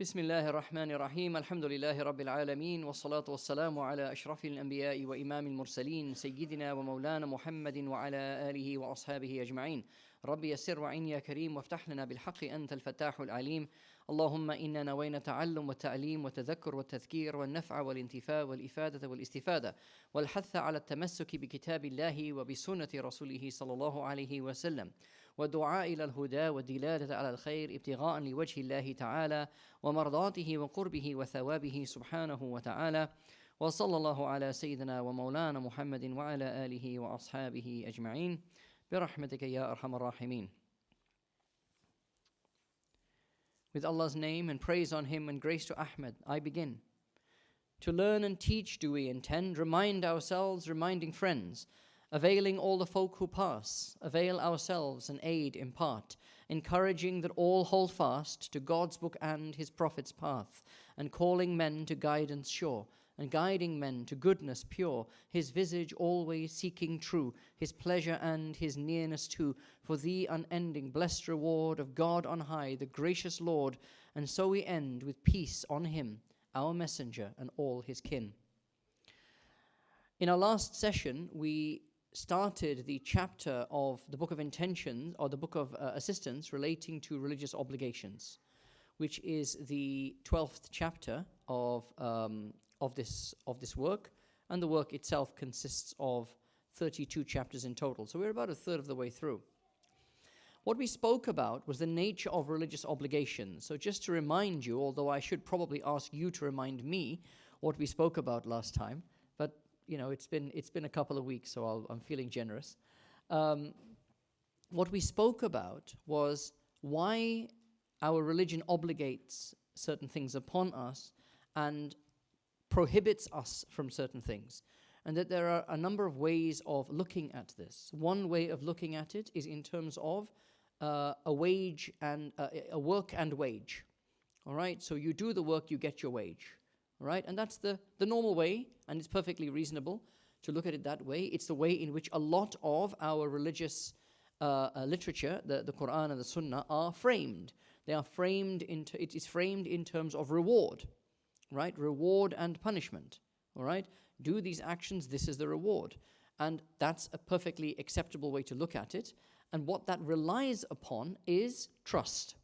بسم الله الرحمن الرحيم الحمد لله رب العالمين والصلاة والسلام على أشرف الأنبياء وإمام المرسلين سيدنا ومولانا محمد وعلى آله وأصحابه أجمعين. ربي يسر وعين يا كريم وافتح لنا بالحق أنت الفتاح العليم. اللهم إنا نوينا التعلم والتعليم والتذكر والتذكير والنفع والانتفاع والإفادة والاستفادة والحث على التمسك بكتاب الله وبسنة رسوله صلى الله عليه وسلم والدعاء إلى الهدى والدلالة على الخير ابتغاء لوجه الله تعالى ومرضاته وقربه وثوابه سبحانه وتعالى. وصلى الله على سيدنا ومولانا محمد وعلى آله وأصحابه أجمعين برحمتك يا أرحم الراحمين. With Allah's name and praise on Him and grace to Ahmed, I begin. To learn and teach do we intend, remind ourselves, reminding friends, availing all the folk who pass, avail ourselves and aid impart, encouraging that all hold fast to God's book and His Prophet's path, and calling men to guidance sure, and guiding men to goodness pure, His visage always seeking true, His pleasure and His nearness too, for the unending blessed reward of God on high, the gracious Lord, and so we end with peace on Him, our messenger and all His kin. In our last session, we started the chapter of the Book of Intentions, or the Book of Assistance, relating to religious obligations, which is the 12th chapter of this work, and the work itself consists of 32 chapters in total. So we're about a third of the way through. What we spoke about was the nature of religious obligations. So just to remind you, although I should probably ask you to remind me what we spoke about last time, but you know, it's been a couple of weeks, so I'm feeling generous. What we spoke about was why our religion obligates certain things upon us and prohibits us from certain things, and that there are a number of ways of looking at this. One way of looking at it is in terms of a wage and a work and wage. All right, so you do the work, you get your wage. Right, and that's the normal way, and it's perfectly reasonable to look at it that way. It's the way in which a lot of our religious literature, the Quran and the Sunnah, are framed. They are framed it is framed in terms of reward, right? Reward and punishment. All right, do these actions, this is the reward, and that's a perfectly acceptable way to look at it. And what that relies upon is trust.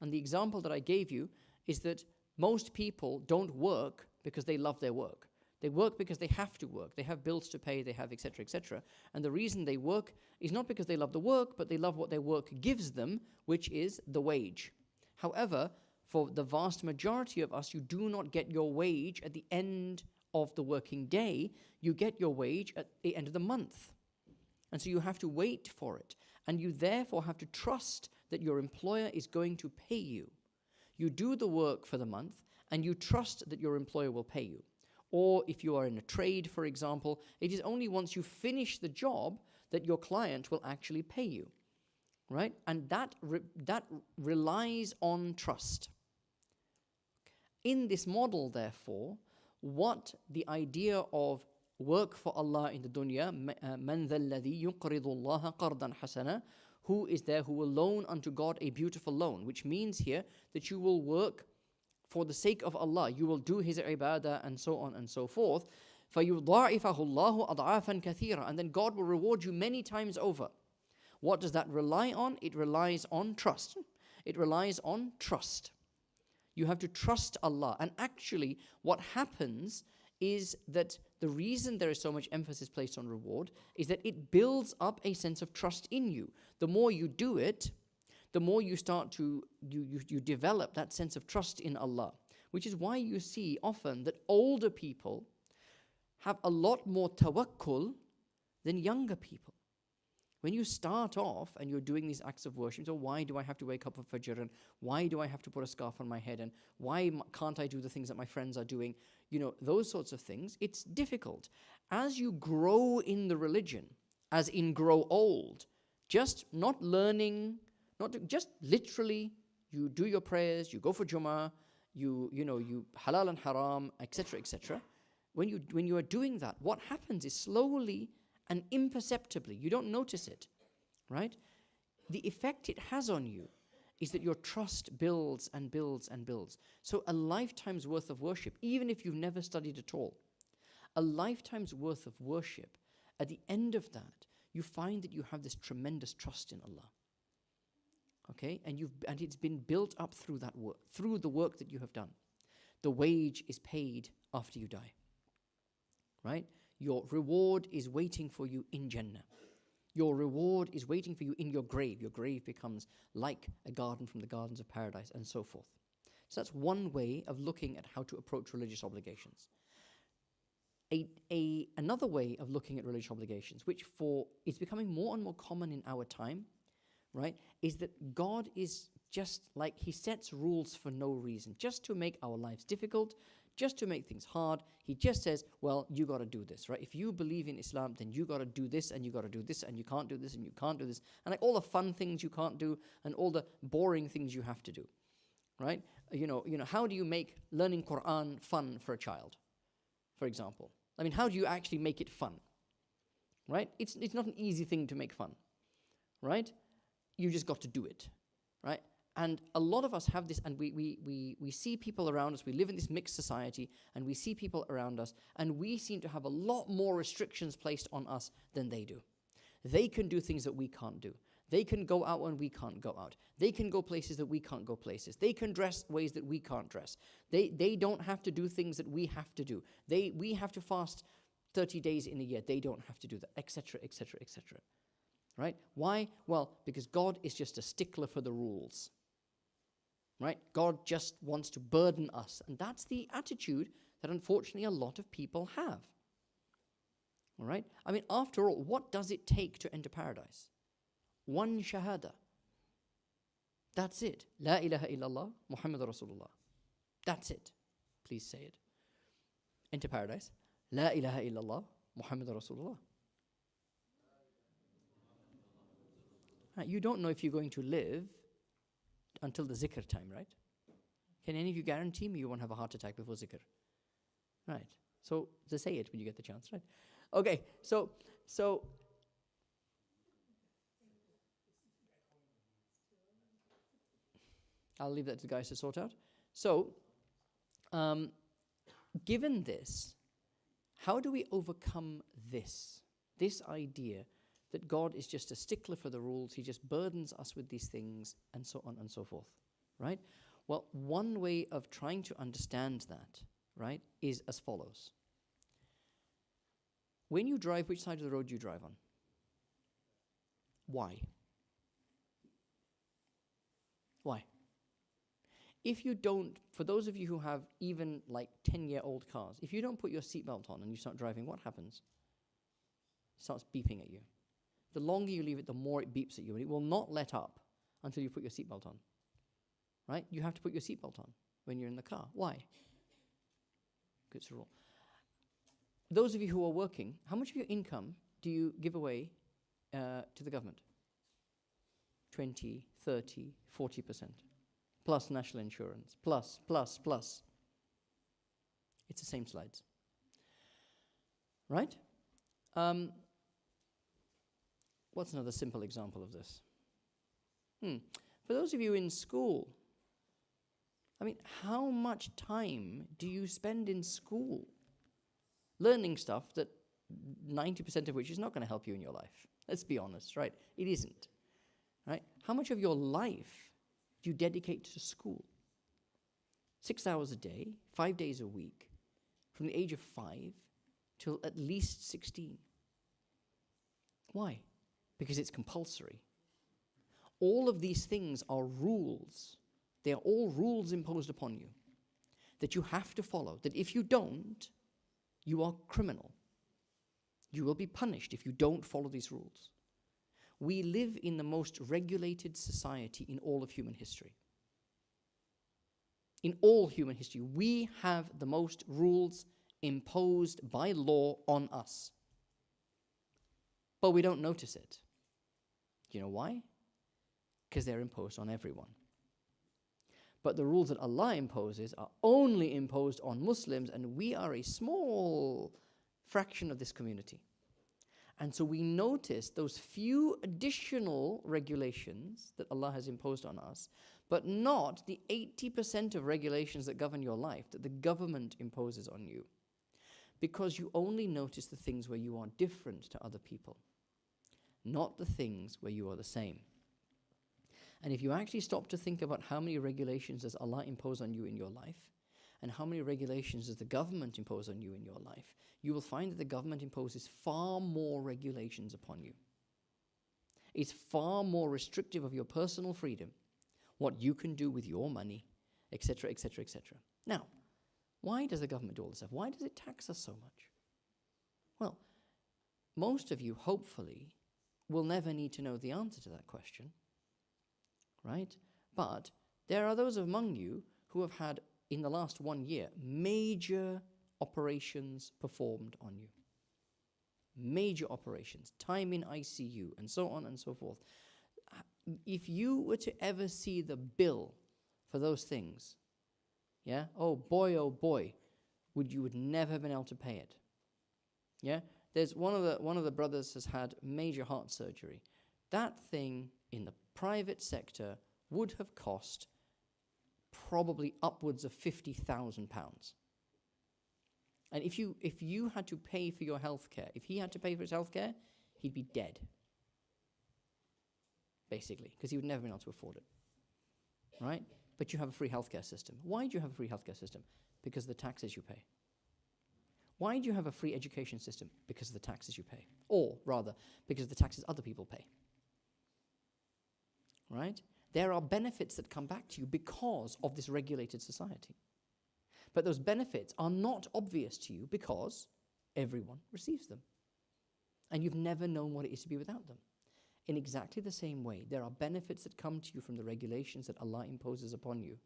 And the example that I gave you is that most people don't work because they love their work. They work because they have to work. They have bills to pay, they have etc., etc. And the reason they work is not because they love the work, but they love what their work gives them, which is the wage. However, for the vast majority of us, you do not get your wage at the end of the working day. You get your wage at the end of the month. And so you have to wait for it. And you therefore have to trust that your employer is going to pay you. You do the work for the month, and you trust that your employer will pay you. Or if you are in a trade, for example, it is only once you finish the job that your client will actually pay you, right? And that relies on trust. In this model, therefore, what the idea of work for Allah in the dunya, مَنْ ذَا الَّذِي يُقْرِضُ اللَّهَ قَرْضًا حَسَنًا, who is there who will loan unto God a beautiful loan, which means here that you will work for the sake of Allah, you will do His ibadah and so on and so forth. فَيُضَاعِفَهُ اللَّهُ أَضْعَافًا كَثِيرًا, and then God will reward you many times over. What does that rely on? It relies on trust. It relies on trust. You have to trust Allah. And actually, what happens is that the reason there is so much emphasis placed on reward is that it builds up a sense of trust in you. The more you do it, the more you start to, you develop that sense of trust in Allah, which is why you see often that older people have a lot more tawakkul than younger people. When you start off and you're doing these acts of worship, so why do I have to wake up for Fajr, and why do I have to put a scarf on my head, and why can't I do the things that my friends are doing? You know, those sorts of things, it's difficult. As you grow in the religion, as in grow old, just not learning, just literally, you do your prayers, you go for Jummah, you halal and haram, etc., etc. When you are doing that, what happens is slowly and imperceptibly, you don't notice it, right? The effect it has on you is that your trust builds and builds and builds. So a lifetime's worth of worship, even if you've never studied at all, a lifetime's worth of worship, at the end of that, you find that you have this tremendous trust in Allah. Okay? And it's been built up through that work, through the work that you have done. The wage is paid after you die. Right? Your reward is waiting for you in Jannah. Your reward is waiting for you in your grave. Your grave becomes like a garden from the gardens of paradise, and so forth. So that's one way of looking at how to approach religious obligations. Another way of looking at religious obligations, which is becoming more and more common in our time, right, is that God is just like, He sets rules for no reason, just to make our lives difficult, just to make things hard. He just says, well, you got to do this, right? If you believe in Islam, then you got to do this, and you got to do this, and you can't do this, and you can't do this, and like all the fun things you can't do, and all the boring things you have to do, right? You know, how do you make learning Quran fun for a child, for example? I mean, how do you actually make it fun, right? It's not an easy thing to make fun, right? You just got to do it, right? And a lot of us have this, and we see people around us. We live in this mixed society, and we see people around us, and we seem to have a lot more restrictions placed on us than they do. They can do things that we can't do. They can go out when we can't go out. They can go places that we can't go places. They can dress ways that we can't dress. They don't have to do things that we have to do. We have to fast 30 days in a year. They don't have to do that, etc., etc., etc. Right? Why? Well, because God is just a stickler for the rules. Right? God just wants to burden us. And that's the attitude that unfortunately a lot of people have. All right? I mean, after all, what does it take to enter paradise? One shahada. That's it. La ilaha illallah, Muhammad Rasulullah. That's it. Please say it. Enter paradise. La ilaha illallah, Muhammad Rasulullah. Right, you don't know if you're going to live until the zikr time, right? Can any of you guarantee me you won't have a heart attack before zikr? Right. So just say it when you get the chance, right? Okay, so I'll leave that to the guys to sort out. So, given this, how do we overcome this idea that God is just a stickler for the rules, He just burdens us with these things, and so on and so forth, right? Well, one way of trying to understand that, right, is as follows. When you drive, which side of the road do you drive on? Why? Why? If you don't, for those of you who have even like 10-year-old cars, if you don't put your seatbelt on and you start driving, what happens? It starts beeping at you. The longer you leave it, the more it beeps at you, and it will not let up until you put your seatbelt on. Right? You have to put your seatbelt on when you're in the car. Why? Good, it's a rule. Those of you who are working, how much of your income do you give away to the government? 20, 30, 40%. Plus national insurance. Plus. It's the same slides. Right? What's another simple example of this? For those of you in school, I mean, how much time do you spend in school learning stuff that 90% of which is not going to help you in your life? Let's be honest, right? It isn't, right? How much of your life do you dedicate to school? 6 hours a day, 5 days a week, from the age of 5 till at least 16. Why? Because it's compulsory. All of these things are rules. They are all rules imposed upon you that you have to follow, that if you don't, you are criminal. You will be punished if you don't follow these rules. We live in the most regulated society in all of human history. In all human history, we have the most rules imposed by law on us. But we don't notice it. Do you know why? Because they're imposed on everyone. But the rules that Allah imposes are only imposed on Muslims, and we are a small fraction of this community. And so we notice those few additional regulations that Allah has imposed on us, but not the 80% of regulations that govern your life that the government imposes on you. Because you only notice the things where you are different to other people, not the things where you are the same. And if you actually stop to think about how many regulations does Allah impose on you in your life, and how many regulations does the government impose on you in your life, you will find that the government imposes far more regulations upon you. It's far more restrictive of your personal freedom, what you can do with your money, etc., etc., etc. Now, why does the government do all this stuff? Why does it tax us so much? Well, most of you, hopefully, will never need to know the answer to that question, right? But there are those among you who have had, in the last 1 year, major operations performed on you. Major operations, time in ICU, and so on and so forth. If you were to ever see the bill for those things, yeah, oh boy, you would never have been able to pay it. Yeah, there's one of the brothers has had major heart surgery. That thing in the private sector would have cost probably upwards of £50,000. And if you had to pay for your healthcare, if he had to pay for his healthcare, he'd be dead, basically, because he would never been able to afford it, right? But you have a free healthcare system. Why do you have a free healthcare system? Because of the taxes you pay. Why do you have a free education system? Because of the taxes you pay. Or rather, because of the taxes other people pay. Right? There are benefits that come back to you because of this regulated society. But those benefits are not obvious to you because everyone receives them. And you've never known what it is to be without them. In exactly the same way, there are benefits that come to you from the regulations that Allah imposes upon you.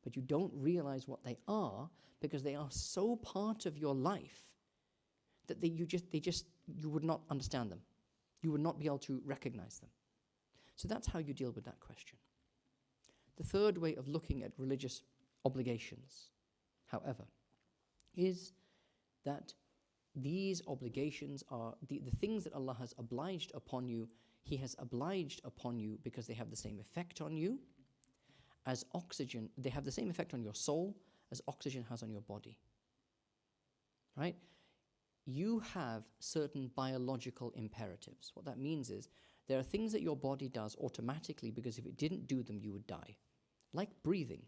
But you don't realize what they are because they are so part of your life that you would not understand them. You would not be able to recognize them. So that's how you deal with that question. The third way of looking at religious obligations, however, is that these obligations are the things that Allah has obliged upon you. He has obliged upon you because they have the same effect on you as oxygen. They have the same effect on your soul as oxygen has on your body. Right? You have certain biological imperatives. What that means is there are things that your body does automatically because if it didn't do them, you would die. Like breathing,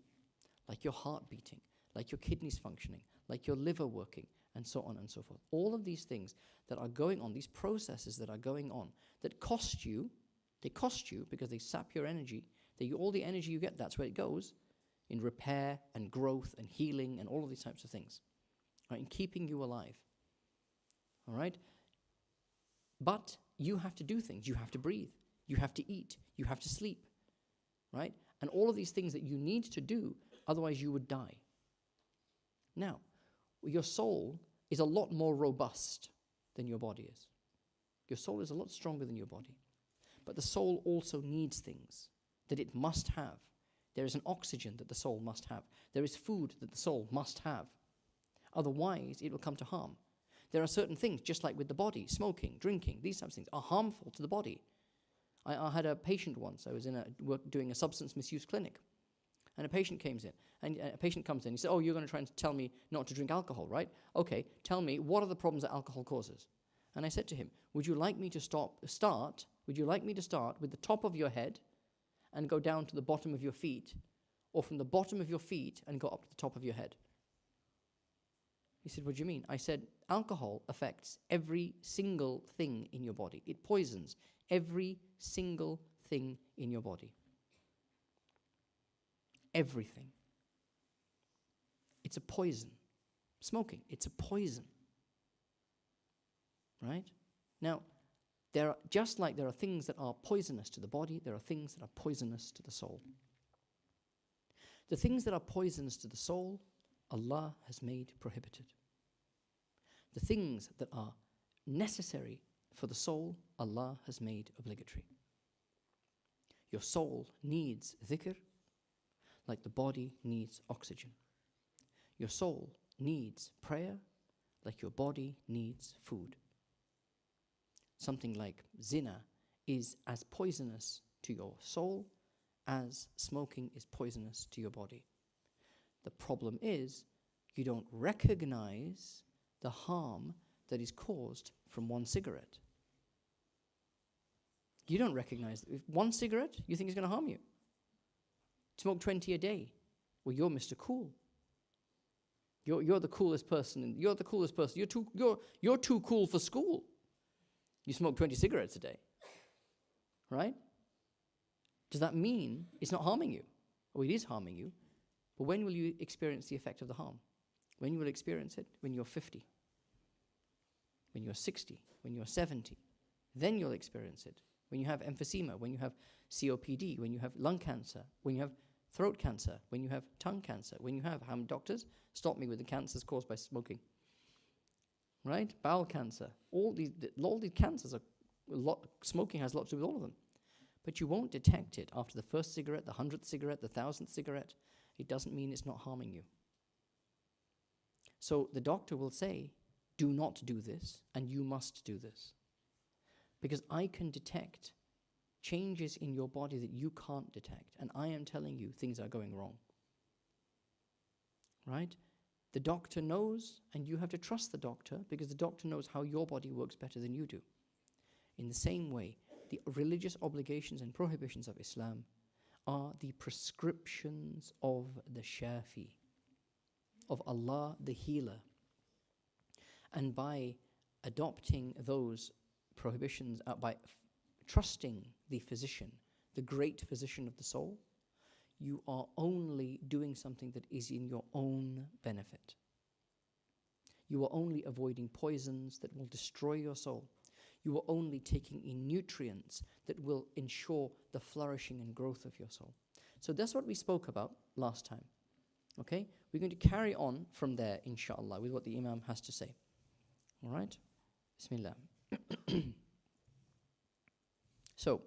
like your heart beating, like your kidneys functioning, like your liver working, and so on and so forth. All of these things that are going on, these processes that are going on, that cost you, they cost you because they sap your energy. All the energy you get, that's where it goes, in repair and growth and healing and all of these types of things, right, in keeping you alive. All right? But you have to do things. You have to breathe. You have to eat. You have to sleep, right? And all of these things that you need to do, otherwise you would die. Now, your soul is a lot more robust than your body is. Your soul is a lot stronger than your body. But the soul also needs things that it must have. There is an oxygen that the soul must have. There is food that the soul must have. Otherwise, it will come to harm. There are certain things, just like with the body, smoking, drinking, these types of things are harmful to the body. I had a patient once. I was doing a substance misuse clinic. And a patient comes in. He said, oh, you're going to try and tell me not to drink alcohol, right? Okay, tell me, what are the problems that alcohol causes? And I said to him, would you like me to start with the top of your head and go down to the bottom of your feet, or from the bottom of your feet and go up to the top of your head? He said, what do you mean? I said, alcohol affects every single thing in your body. It poisons every single thing in your body. Everything. It's a poison. Smoking, it's a poison. Right? Now, just like there are things that are poisonous to the body, there are things that are poisonous to the soul. The things that are poisonous to the soul, Allah has made prohibited. The things that are necessary for the soul, Allah has made obligatory. Your soul needs dhikr, like the body needs oxygen. Your soul needs prayer, like your body needs food. something like zina is as poisonous to your soul as smoking is poisonous to your body. The problem is you don't recognize the harm that is caused from one cigarette. You don't recognize that. If one cigarette you think is going to harm you. Smoke 20 a day. Well, you're Mr. Cool. You're the coolest person. You're the coolest person. You're too cool for school. You smoke 20 cigarettes a day. Right? Does that mean it's not harming you? Oh, it is harming you. But when will you experience the effect of the harm? When you will experience it? When you're 50. When you're 60. When you're 70. Then you'll experience it. When you have emphysema, when you have COPD, when you have lung cancer, when you have throat cancer, when you have tongue cancer, when you have, how many doctors stop me with the cancers caused by smoking? Right? Bowel cancer. All these cancers are, smoking has a lot to do with all of them. But you won't detect it after the first cigarette, the 100th cigarette, the 1000th cigarette. It doesn't mean it's not harming you. So the doctor will say, do not do this, and you must do this. Because I can detect changes in your body that you can't detect, and I am telling you things are going wrong. Right? The doctor knows, and you have to trust the doctor, because the doctor knows how your body works better than you do. In the same way, the religious obligations and prohibitions of Islam are the prescriptions of the Shafi, of Allah the healer. And by adopting those prohibitions, by trusting the physician, the great physician of the soul, you are only doing something that is in your own benefit. You are only avoiding poisons that will destroy your soul. You are only taking in nutrients that will ensure the flourishing and growth of your soul. So that's what we spoke about last time. Okay? We're going to carry on from there, inshallah, with what the Imam has to say. All right? Bismillah. So,